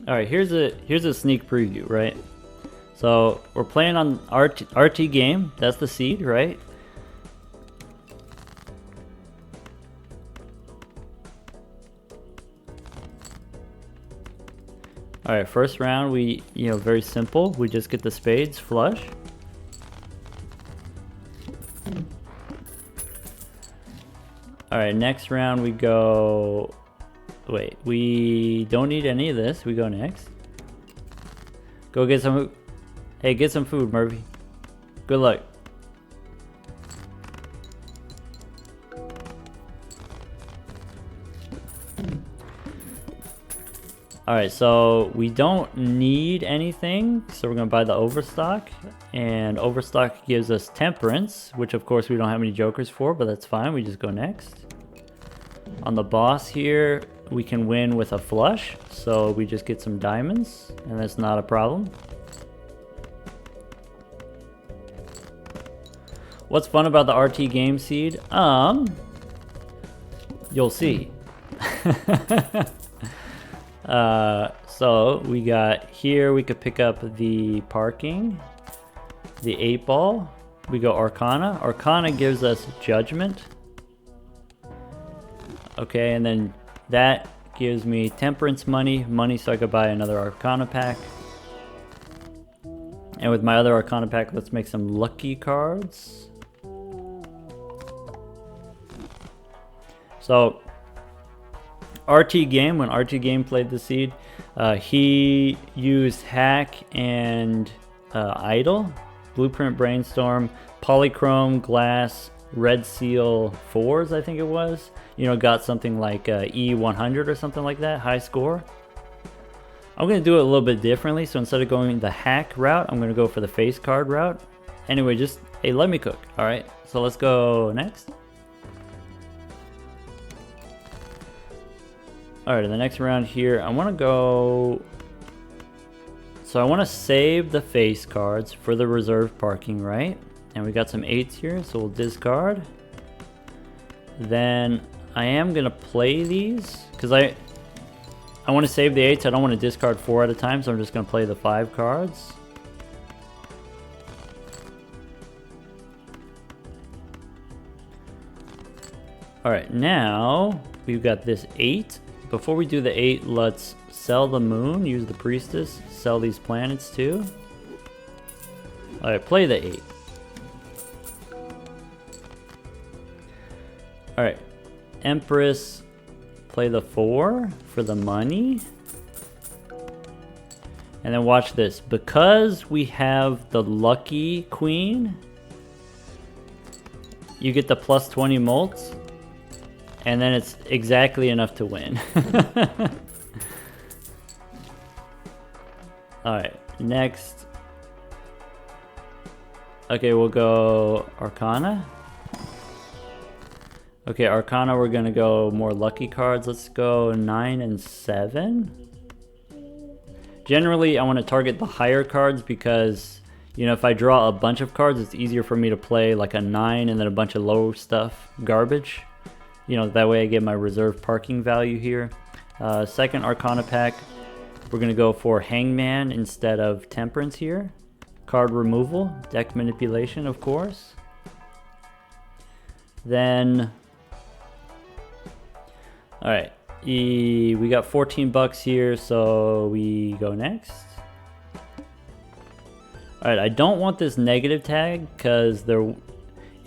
All right, here's a sneak preview, right? So we're playing on RTGame. That's the seed, right? All right, first round we, very simple. We just get the spades flush. All right, next round we go. Wait, we don't need any of this. We go next. Go get some. Hey, get some food, Murphy. Good luck. Alright, so we don't need anything, so we're going to buy the overstock. And overstock gives us temperance, which of course we don't have any jokers for, but that's fine. We just go next. On the boss here, we can win with a flush, so we just get some diamonds, and that's not a problem. What's fun about the RTGame seed? You'll see. So we got here, we could pick up the parking, the 8-ball, we go Arcana. Arcana gives us judgment. Okay, and then that gives me temperance money so I could buy another Arcana pack. And with my other Arcana pack, let's make some lucky cards. So RTGame, when RTGame played the seed, he used hack and idle, blueprint brainstorm, polychrome, glass, red seal 4s, I think it was. Got something like E100 or something like that, high score. I'm going to do it a little bit differently, so instead of going the hack route, I'm going to go for the face card route. Anyway, just, hey, let me cook. All right, so let's go next. All right, in the next round here, I want to go... So I want to save the face cards for the reserve parking, right? And we got some 8s here, so we'll discard. Then I am going to play these, because I want to save the 8s. I don't want to discard 4 at a time, so I'm just going to play the 5 cards. All right, now we've got this 8. Before we do the 8, let's sell the moon, use the priestess, sell these planets too. Alright, play the 8. Alright, Empress, play the 4 for the money. And then watch this. Because we have the lucky queen, you get the plus 20 molts. And then it's exactly enough to win. Alright, next. Okay, we'll go Arcana. Okay, Arcana, we're going to go more lucky cards. Let's go 9 and 7. Generally, I want to target the higher cards because, if I draw a bunch of cards, it's easier for me to play like a 9 and then a bunch of low stuff, garbage. That way I get my reserve parking value here. Second Arcana pack, we're going to go for Hangman instead of Temperance here. Card removal, deck manipulation, of course. Then, alright, we got 14 bucks here, so we go next. Alright, I don't want this negative tag because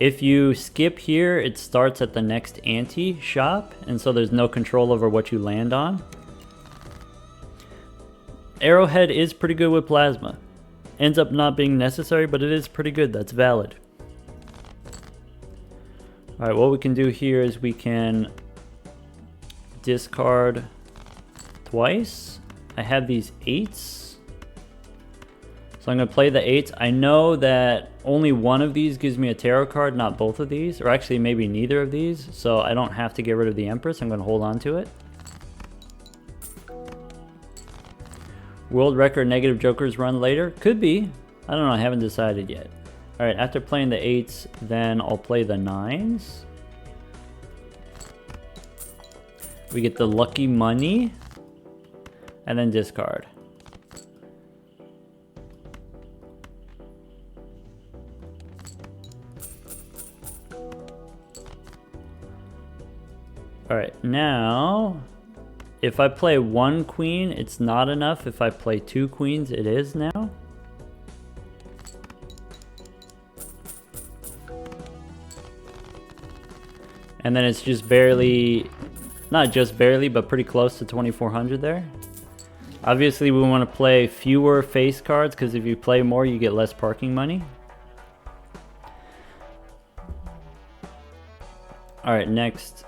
if you skip here, it starts at the next ante shop, and so there's no control over what you land on. Arrowhead is pretty good with plasma. Ends up not being necessary, but it is pretty good. That's valid. Alright, what we can do here is we can discard twice. I have these 8s. So I'm going to play the 8s. I know that only one of these gives me a tarot card, not both of these. Or actually maybe neither of these. So I don't have to get rid of the Empress. I'm going to hold on to it. World record negative jokers run later? Could be. I don't know. I haven't decided yet. Alright, after playing the 8s, then I'll play the 9s. We get the lucky money. and then discard. Alright, now if I play 1 queen, it's not enough. If I play 2 queens, it is now. And then it's just barely, not just barely, but pretty close to 2400 there. Obviously we want to play fewer face cards, because if you play more you get less parking money. Alright, next.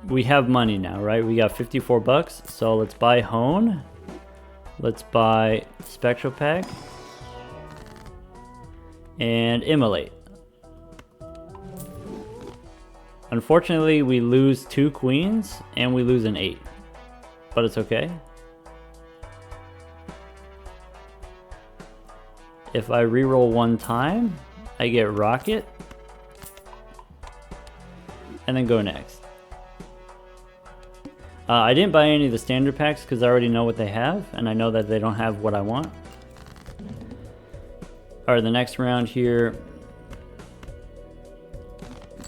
We have money now, right? We got 54 bucks, so let's buy Hone. Let's buy Spectral Pack. And Immolate. Unfortunately, we lose 2 queens, and we lose an 8. But it's okay. If I reroll 1 time, I get Rocket. And then go next. I didn't buy any of the standard packs because I already know what they have, and I know that they don't have what I want. Alright, the next round here.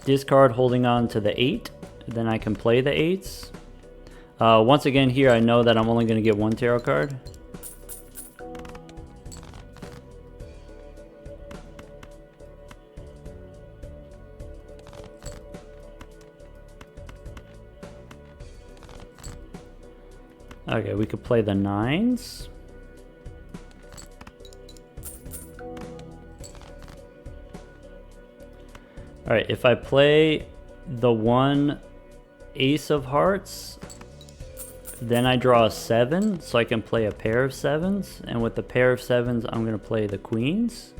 Discard holding on to the 8, then I can play the 8s. Once again here, I know that I'm only going to get 1 tarot card. Okay, we could play the 9s. Alright, if I play the 1 Ace of Hearts, then I draw a 7, so I can play a pair of 7s. And with the pair of 7s, I'm going to play the queens.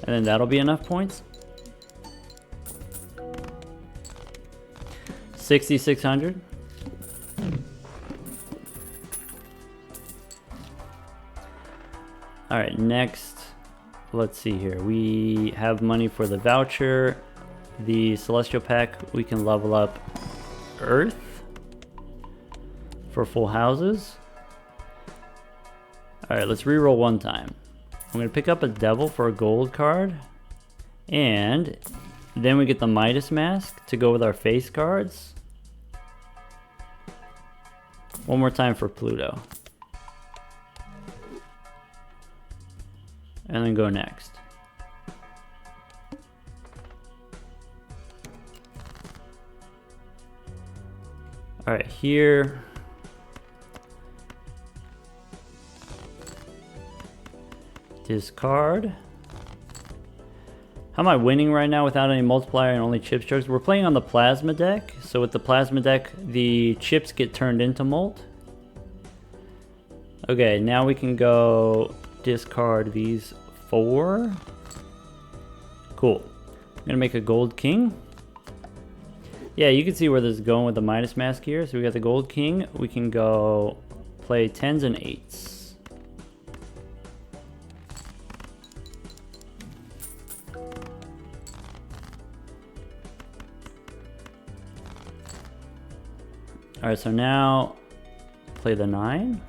And then that'll be enough points. 6,600. Alright, next, let's see here. We have money for the voucher. The Celestial Pack, we can level up Earth for full houses. Alright, let's reroll 1 time. I'm going to pick up a Devil for a gold card. And then we get the Midas Mask to go with our face cards. 1 more time for Pluto. And then go next. Alright, here. Discard. How am I winning right now without any multiplier and only chip strokes? We're playing on the plasma deck. So with the plasma deck, the chips get turned into molt. Okay, now we can go discard these 4. Cool. I'm gonna make a gold king. Yeah, you can see where this is going with the Midas Mask here. So we got the gold king. We can go play 10s and 8s. Alright, so now play the 9.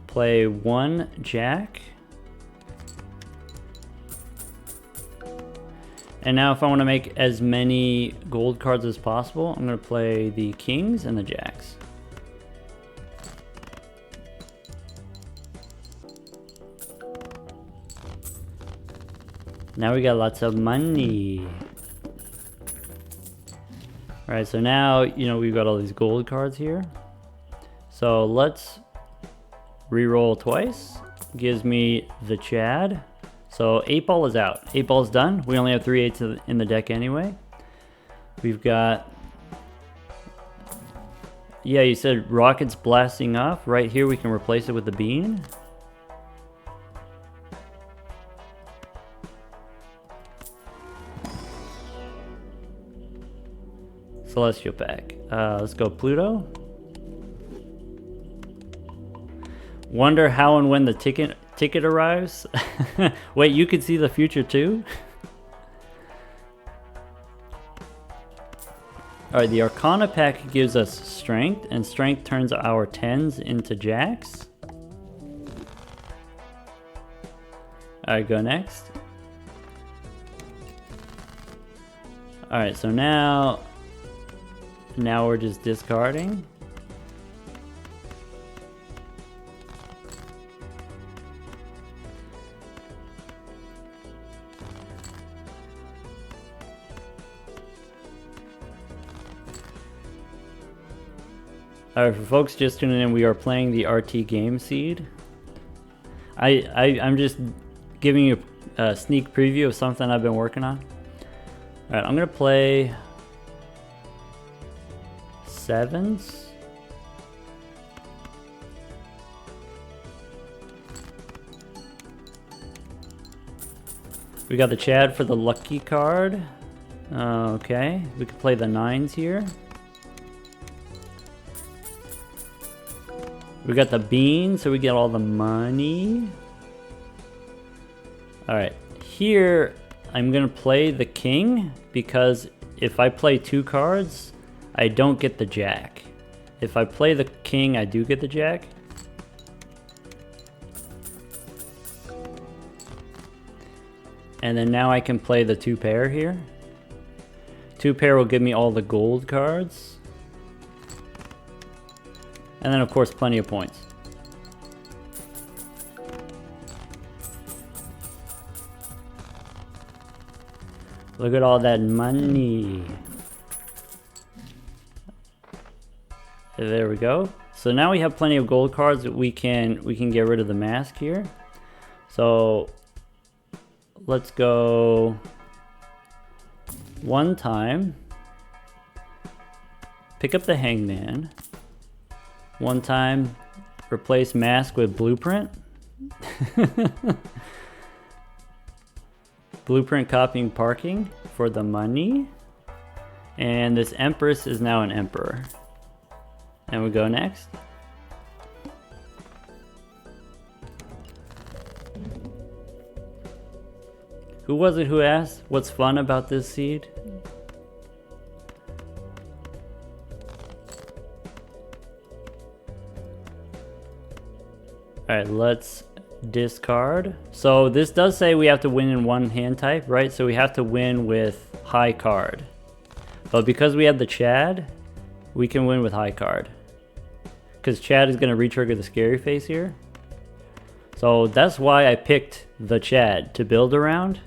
Play 1 jack. And now if I want to make as many gold cards as possible, I'm going to play the kings and the jacks. Now we got lots of money. Alright, so now, we've got all these gold cards here. So let's reroll twice. Gives me the Chad. So 8-ball is out. 8-ball's done. We only have 3 8s in the deck anyway. We've got... Yeah, you said rockets blasting off. Right here we can replace it with the bean. Celestial Pack. Let's go Pluto. Wonder how and when the ticket arrives. Wait, you can see the future too? Alright, the Arcana pack gives us strength, and strength turns our 10s into jacks. Alright, go next. Alright, so now we're just discarding. Alright, for folks just tuning in, we are playing the RTGame seed. I'm just giving you a sneak preview of something I've been working on. Alright, I'm gonna play 7s. We got the Chad for the lucky card. Okay, we could play the 9s here. We got the bean, so we get all the money. Alright, here I'm gonna play the king, because if I play 2 cards, I don't get the jack. If I play the king, I do get the jack. And then now I can play the 2 pair here. 2 pair will give me all the gold cards. And then of course plenty of points. Look at all that money. There we go. So now we have plenty of gold cards that we can get rid of the mask here. So let's go 1 time. Pick up the hangman. 1 time, replace mask with blueprint. Blueprint copying parking for the money. And this empress is now an emperor. And we go next. Who was it who asked, what's fun about this seed? Alright, let's discard. So this does say we have to win in 1 hand type, right? So we have to win with high card. But because we have the Chad, we can win with high card. Because Chad is going to re-trigger the scary face here. So that's why I picked the Chad to build around.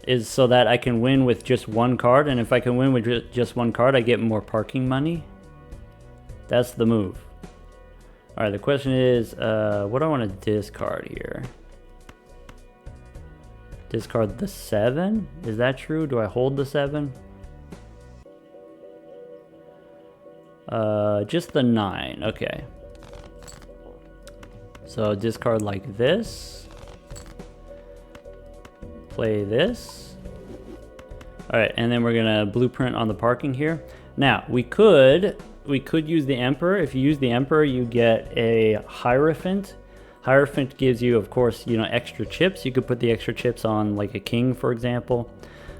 Is so that I can win with just 1 card. And if I can win with just 1 card, I get more parking money. That's the move. Alright, the question is, what do I want to discard here? Discard the 7? Is that true? Do I hold the 7? Just the 9. Okay. So discard like this. Play this. Alright, and then we're gonna blueprint on the parking here. Now, we could use the Emperor. If you use the Emperor, you get a Hierophant. Hierophant gives you, of course, extra chips. You could put the extra chips on like a king, for example.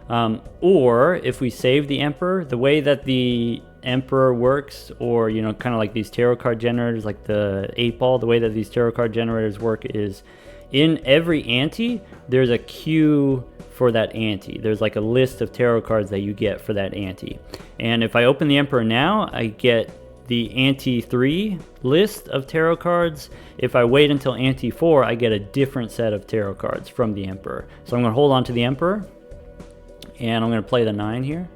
Or if we save the Emperor, the way that the Emperor works, or kind of like these tarot card generators, like the 8-ball, the way that these tarot card generators work is in every ante, there's a queue for that ante. There's like a list of tarot cards that you get for that ante. And if I open the Emperor now, I get the ante 3 list of tarot cards. If I wait until ante 4, I get a different set of tarot cards from the Emperor. So I'm going to hold on to the Emperor, and I'm going to play the 9 here.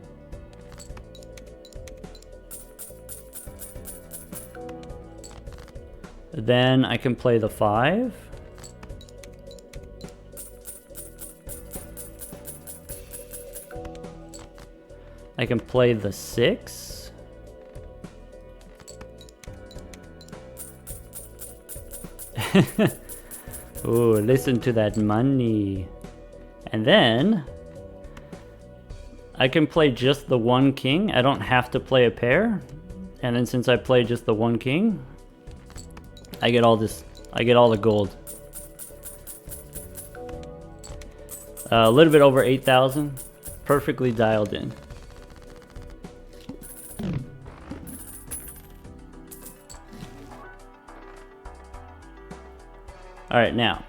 Then I can play the 5. I can play the 6. Ooh, listen to that money. And then I can play just the 1 king. I don't have to play a pair. And then since I play just the 1 king, I get all this. I get all the gold. A little bit over 8,000. Perfectly dialed in. Alright, now,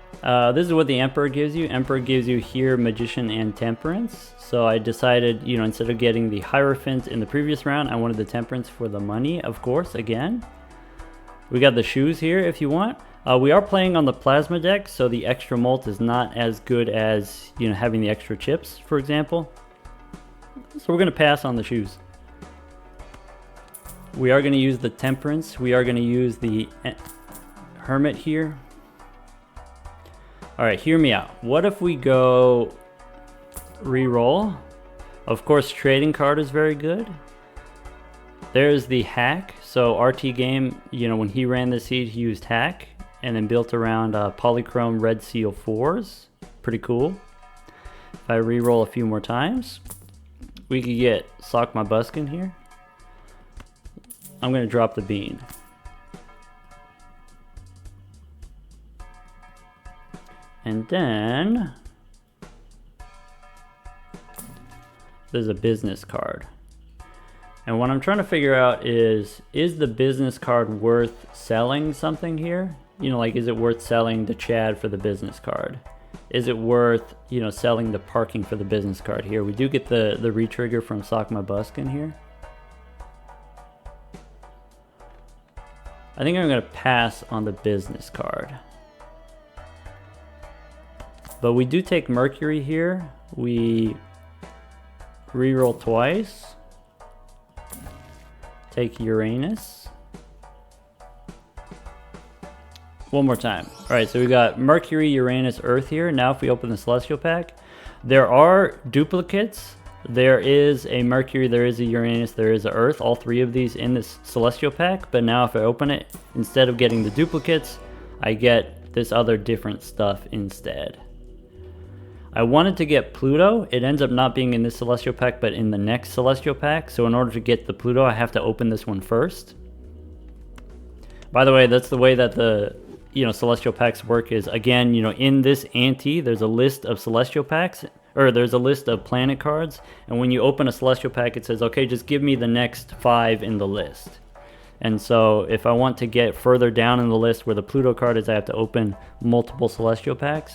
this is what the Emperor gives you. Emperor gives you here Magician and Temperance. So I decided, you know, instead of getting the Hierophant in the previous round, I wanted the Temperance for the money, of course, again. We got the shoes here if you want. We are playing on the Plasma deck, so the extra mult is not as good as, you know, having the extra chips, for example. So we're going to pass on the shoes. We are going to use the Temperance. We are going to use the Hermit here. Alright, hear me out. What if we go re-roll? Of course, trading card is very good. There's the hack. So RTGame, you know, when he ran the seed, he used hack and then built around polychrome red seal 4s. Pretty cool. If I re-roll a few more times, we could get Sock My Buskin here. I'm going to drop the bean. And then there's a business card. And what I'm trying to figure out is the business card worth selling something here? You know, like, is it worth selling the Chad for the business card? Is it worth, you know, selling the parking for the business card here? We do get the retrigger from Sock My Buskin here. I think I'm going to pass on the business card. But we do take Mercury here. We re-roll twice. Take Uranus. One more time. Alright, so we got Mercury, Uranus, Earth here. Now if we open the Celestial Pack, there are duplicates. There is a Mercury, there is a Uranus, there is a Earth. All three of these in this Celestial Pack. But now if I open it, instead of getting the duplicates, I get this other different stuff instead. I wanted to get Pluto. It ends up not being in this Celestial Pack, but in the next Celestial Pack. So in order to get the Pluto, I have to open this one first. By the way, that's the way that the, you know, Celestial Packs work is, again, you know, in this ante, there's a list of Celestial Packs, or there's a list of planet cards. And when you open a Celestial Pack, it says, okay, just give me the next 5 in the list. And so if I want to get further down in the list where the Pluto card is, I have to open multiple Celestial Packs.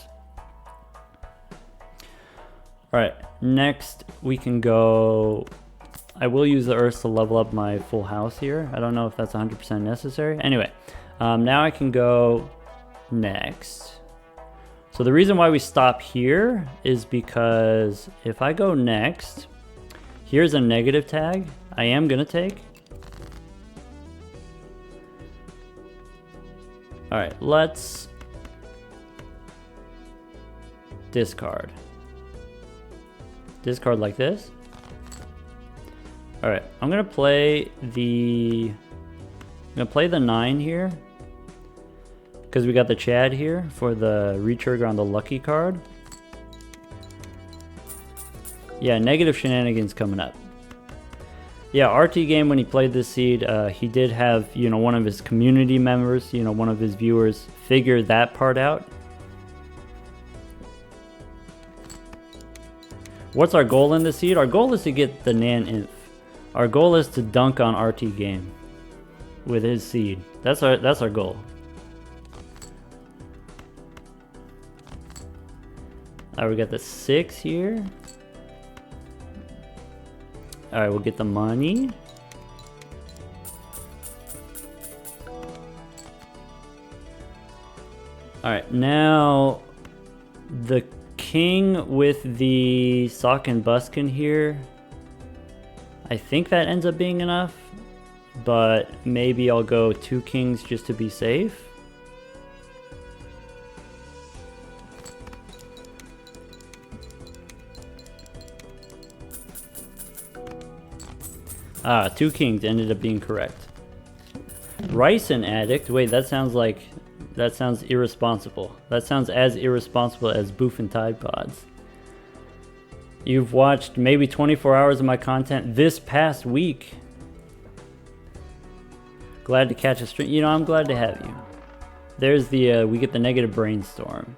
Alright, next we can go... I will use the Earth to level up my full house here. I don't know if that's 100% necessary. Anyway, now I can go next. So the reason why we stop here is because if I go next, here's a negative tag I am going to take. Alright, let's discard. Discard like this. Alright, I'm gonna play the 9 here. Because we got the Chad here for the retrigger on the lucky card. Yeah, negative shenanigans coming up. Yeah, RTGame, when he played this seed, he did have, you know, one of his community members, you know, one of his viewers figure that part out. What's our goal in this seed? Our goal is to get the Naneinf. Our goal is to dunk on RTGame with his seed. That's our goal. Alright, we got the 6 here. Alright, we'll get the money. Alright, now the king with the Sock and Buskin here. I think that ends up being enough, but maybe I'll go 2 kings just to be safe. Ah, 2 kings ended up being correct. Rice and Addict. Wait, that sounds irresponsible. That sounds as irresponsible as Boof and Tide Pods. You've watched maybe 24 hours of my content this past week. Glad to catch a stream. You know, I'm glad to have you. There's the, we get the negative brainstorm.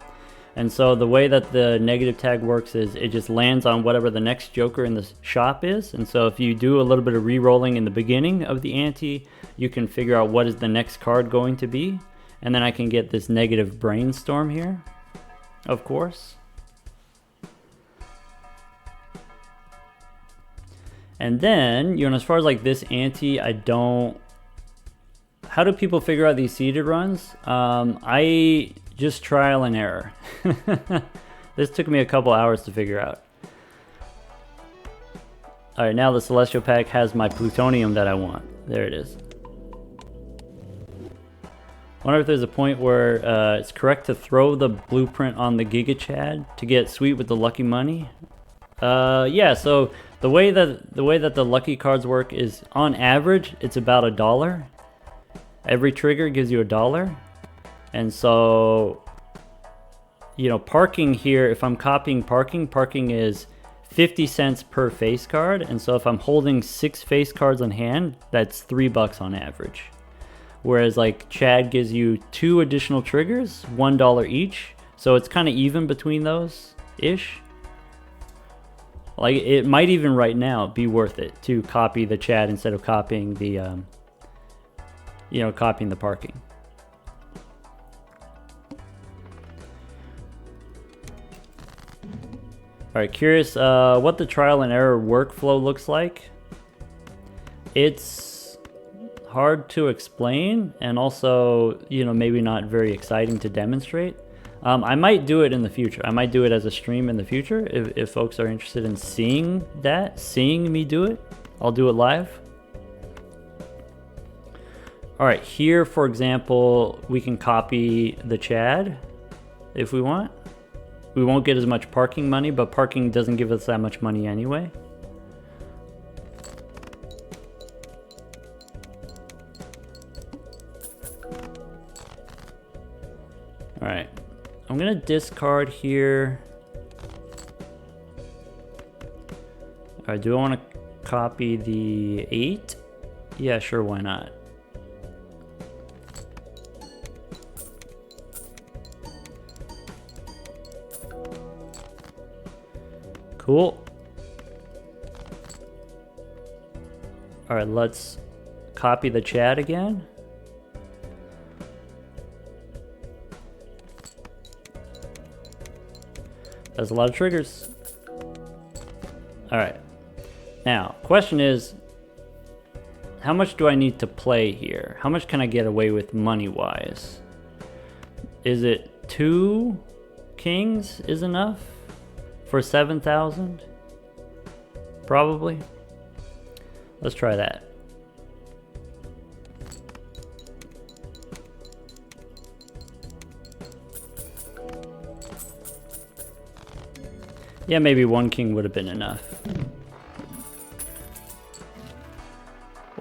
And so the way that the negative tag works is it just lands on whatever the next joker in the shop is. And so if you do a little bit of re-rolling in the beginning of the ante, you can figure out what is the next card going to be. And then I can get this negative brainstorm here, of course. And then, you know, as far as like this ante, I don't... How do people figure out these seeded runs? I just trial and error. This took me a couple hours to figure out. Alright, now the Celestial Pack has my plutonium that I want. There it is. I wonder if there's a point where it's correct to throw the blueprint on the Giga Chad to get sweet with the lucky money. Yeah, so the way that the lucky cards work is, on average, it's about $1. Every trigger gives you $1. And so, you know, parking here, if I'm copying parking is 50 cents per face card. And so if I'm holding 6 face cards on hand, that's $3 on average. Whereas like Chad gives you 2 additional triggers, $1 each. So it's kind of even between those ish. Like it might even right now be worth it to copy the Chad instead of copying the, you know, copying the parking. All right, curious what the trial and error workflow looks like. It's hard to explain, and also, you know, maybe not very exciting to demonstrate. I might do it in the future. I might do it as a stream in the future if folks are interested in seeing me do it. I'll do it live. All right, here, for example, we can copy the Chad if we want. We won't get as much parking money, but parking doesn't give us that much money anyway. All right, I'm gonna discard here. All right, do I want to copy the 8? Yeah, sure, why not? Cool. All right, let's copy the Chad again. That's a lot of triggers. All right. Now, question is, how much do I need to play here? How much can I get away with money-wise? Is it 2 kings is enough? For 7,000? Probably. Let's try that. Yeah, maybe 1 king would have been enough.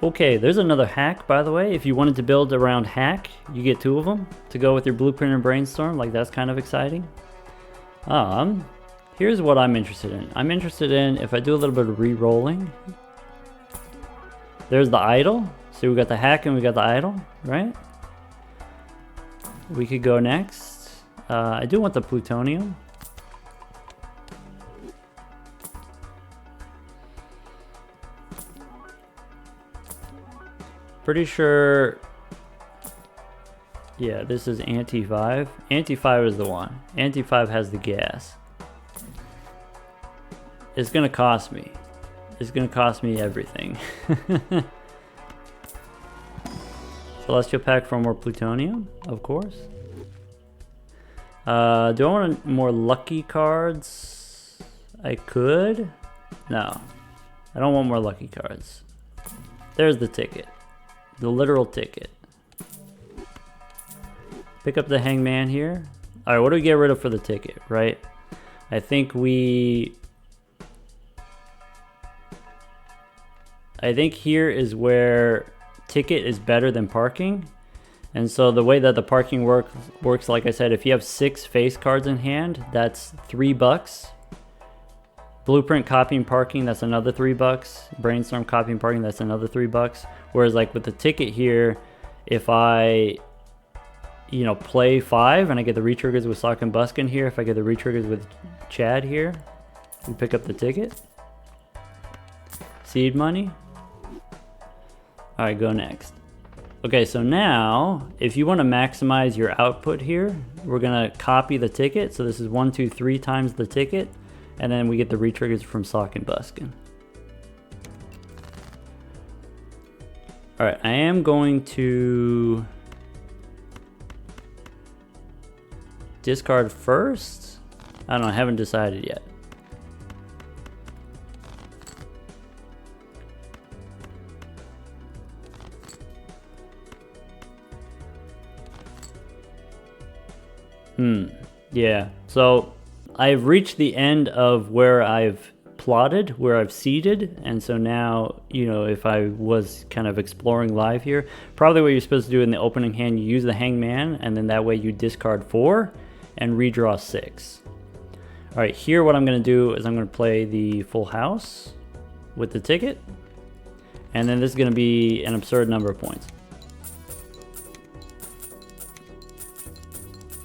Okay, there's another hack, by the way. If you wanted to build around hack, you get 2 of them to go with your blueprint and brainstorm. Like, that's kind of exciting. Here's what I'm interested in. I'm interested in, if I do a little bit of re-rolling, there's the idol. So we got the hack and we got the idol, right? We could go next. I do want the plutonium. Pretty sure, yeah, this is anti-5. Anti-5 is the one. Anti-5 has the gas. It's gonna cost me. It's gonna cost me everything. Celestial Pack for more plutonium, of course. Do I want more lucky cards? I could. No, I don't want more lucky cards. There's the ticket. The literal ticket. Pick up the hangman here. All right, what do we get rid of for the ticket, right? I think here is where ticket is better than parking. And so the way that the parking works, like I said, if you have 6 face cards in hand, that's $3. Blueprint copying parking, that's another $3. Brainstorm copying parking, that's another $3. Whereas like with the ticket here, if I, you know, play 5 and I get the retriggers with Sock and Buskin here, if I get the retriggers with Chad here, we pick up the ticket. Seed money. All right, go next. Okay, so now if you want to maximize your output here, we're gonna copy the ticket. So this is 1, 2, 3 times the ticket, and then we get the retriggers from Sock and Buskin. All right, I am going to discard first. I don't know, I haven't decided yet. Yeah, so I've reached the end of where I've plotted, where I've seeded, and so now, you know, if I was kind of exploring live here, probably what you're supposed to do in the opening hand, you use the hangman, and then that way you discard 4 and redraw 6. All right, here what I'm gonna do is I'm gonna play the full house with the ticket, and then this is gonna be an absurd number of points.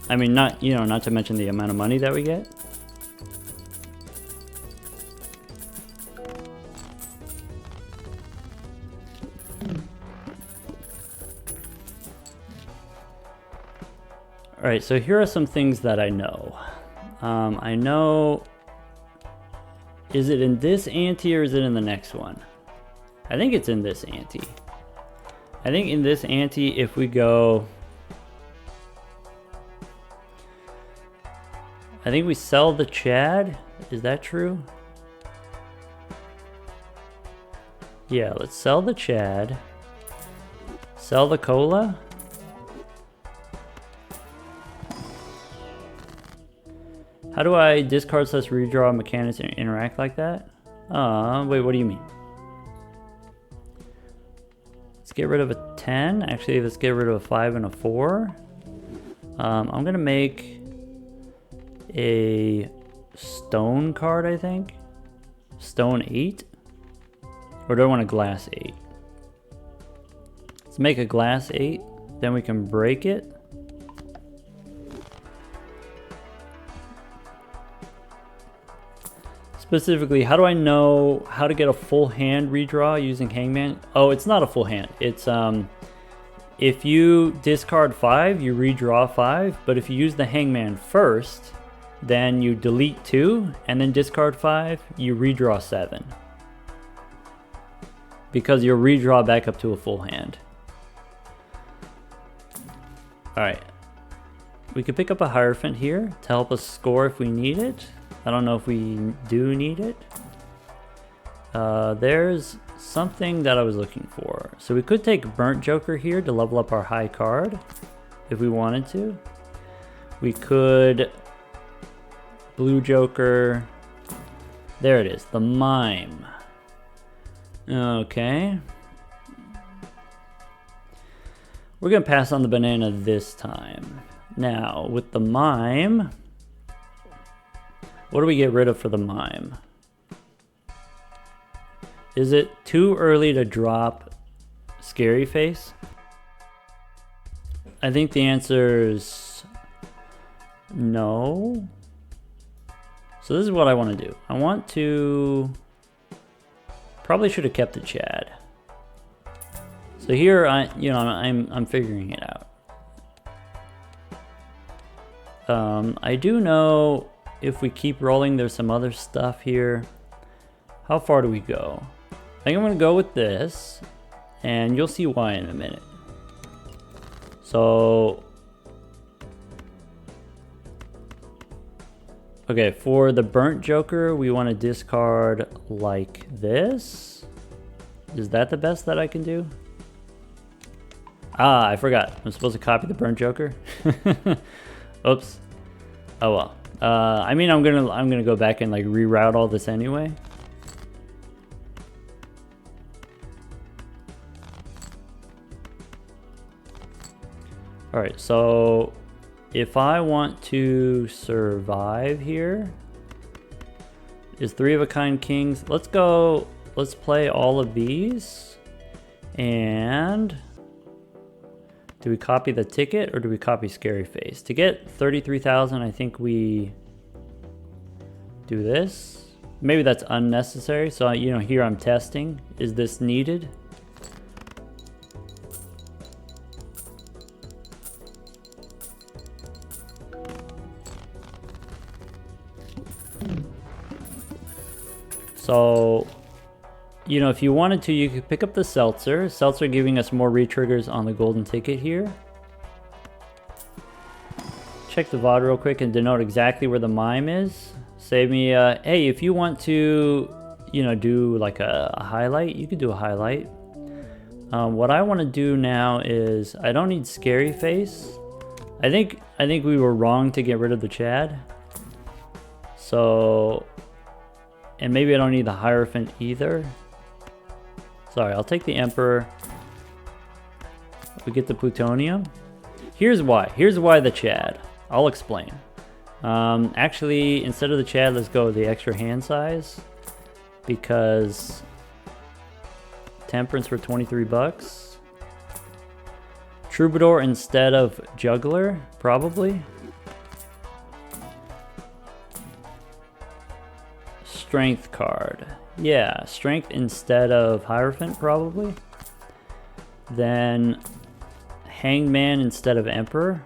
I mean, not to mention the amount of money that we get. All right, so here are some things that I know. I know, is it in this ante or is it in the next one? I think it's in this ante. I think in this ante, if we go, I think we sell the Chad. Is that true? Yeah, let's sell the Chad. Sell the Cola. How do I discard / redraw mechanics and interact like that? Wait, what do you mean? Let's get rid of a 10. Actually, let's get rid of a 5 and a 4. I'm gonna make a stone card, I think. Stone 8? Or do I want a glass 8? Let's make a glass 8, then we can break it. Specifically, how do I know how to get a full hand redraw using hangman? Oh, it's not a full hand. It's if you discard 5, you redraw 5, but if you use the hangman first, then you delete 2 and then discard 5, you redraw 7. Because you'll redraw back up to a full hand. Alright. We could pick up a Hierophant here to help us score if we need it. I don't know if we do need it. There's something that I was looking for. So we could take Burnt Joker here to level up our high card if we wanted to. We could Blue Joker. There it is, the Mime. Okay. We're gonna pass on the banana this time. Now, with the Mime, what do we get rid of for the Mime? Is it too early to drop Scary Face? I think the answer is no. So this is what I want to do. I want to, probably should have kept the Chad. So here I'm figuring it out. I do know if we keep rolling, there's some other stuff here. How far do we go? I think I'm gonna go with this, and you'll see why in a minute. So, okay, for the Burnt Joker, we want to discard like this. Is that the best that I can do? Ah, I forgot. I'm supposed to copy the Burnt Joker. Oops. Oh well. I mean, I'm gonna go back and like reroute all this anyway. All right, so if I want to survive here, is 3 of a kind kings. Let's go. Let's play all of these, and do we copy the ticket or do we copy Scary Face? To get 33,000, I think we do this. Maybe that's unnecessary. So, you know, here I'm testing. Is this needed? So, you know, if you wanted to, you could pick up the seltzer. Seltzer giving us more re-triggers on the golden ticket here. Check the VOD real quick and denote exactly where the mime is. Save me, hey, if you want to, you know, do like a highlight, you could do a highlight. What I want to do now is, I don't need scary face. I think we were wrong to get rid of the Chad. So, and maybe I don't need the Hierophant either. Sorry, I'll take the Emperor. We get the Plutonium. Here's why the Chad. I'll explain. Actually, instead of the Chad, let's go with the extra hand size. Because Temperance for 23 bucks. Troubadour instead of Juggler, probably. Strength card. Yeah, Strength instead of Hierophant, probably. Then Hangman instead of Emperor.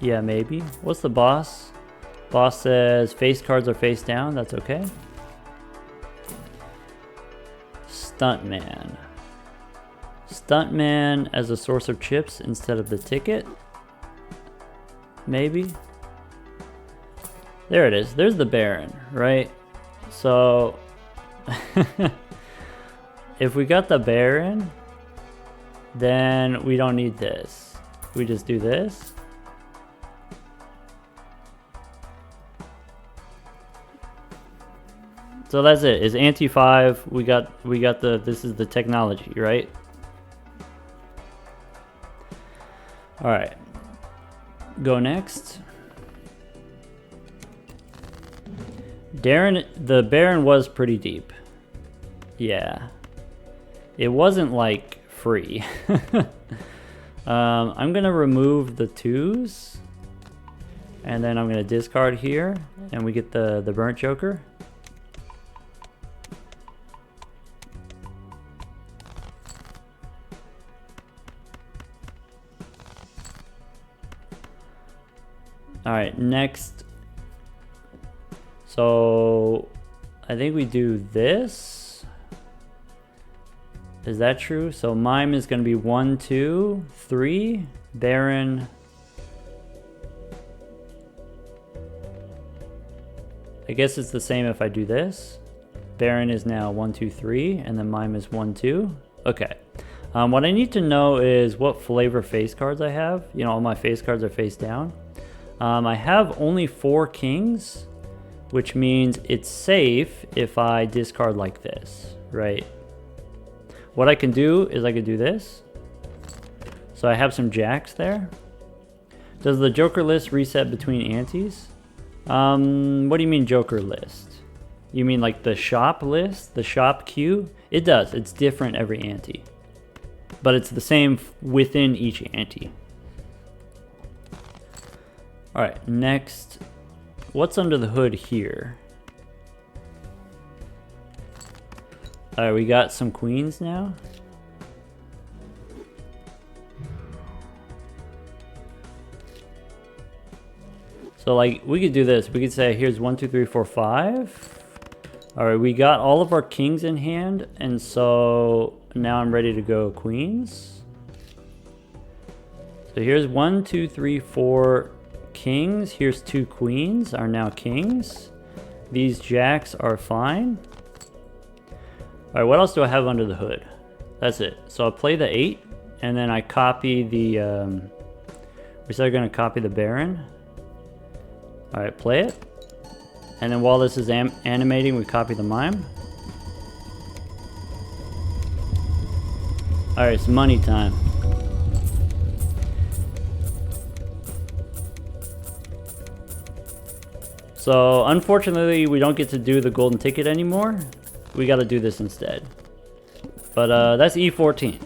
Yeah, maybe. What's the boss? Boss says face cards are face down. That's okay. Stuntman. Stuntman as a source of chips instead of the ticket. Maybe. There it is. There's the Baron, right? So, if we got the Baron, then we don't need this. We just do this. So that's it. It's ante 5. We got the, this is the technology, right? All right. Go next. The Baron was pretty deep. Yeah. It wasn't like free. I'm gonna remove the 2s. And then I'm gonna discard here. And we get the Burnt Joker. Alright, next. So, I think we do this. Is that true? So, Mime is going to be 1, 2, 3. Baron. I guess it's the same if I do this. Baron is now 1, 2, 3. And then Mime is 1, 2. Okay. What I need to know is what flavor face cards I have. You know, all my face cards are face down. I have only 4 kings, which means it's safe if I discard like this, right? What I can do is I could do this. So I have some jacks there. Does the Joker list reset between antes? What do you mean Joker list? You mean like the shop list, the shop queue? It does, it's different every ante. But it's the same within each ante. Alright, next, what's under the hood here? Alright, we got some queens now. So like, we could do this. We could say, here's 1, 2, 3, 4, 5. Alright, we got all of our kings in hand, and so now I'm ready to go queens. So here's 1, 2, 3, 4 kings. Here's 2 queens are now kings. These jacks are fine. Alright, what else do I have under the hood? That's it. So I'll play the 8, and then I copy the, we said we're going to copy the Baron. Alright, play it. And then while this is animating, we copy the Mime. Alright, it's money time. So, unfortunately, we don't get to do the golden ticket anymore. We gotta do this instead. But, that's E14.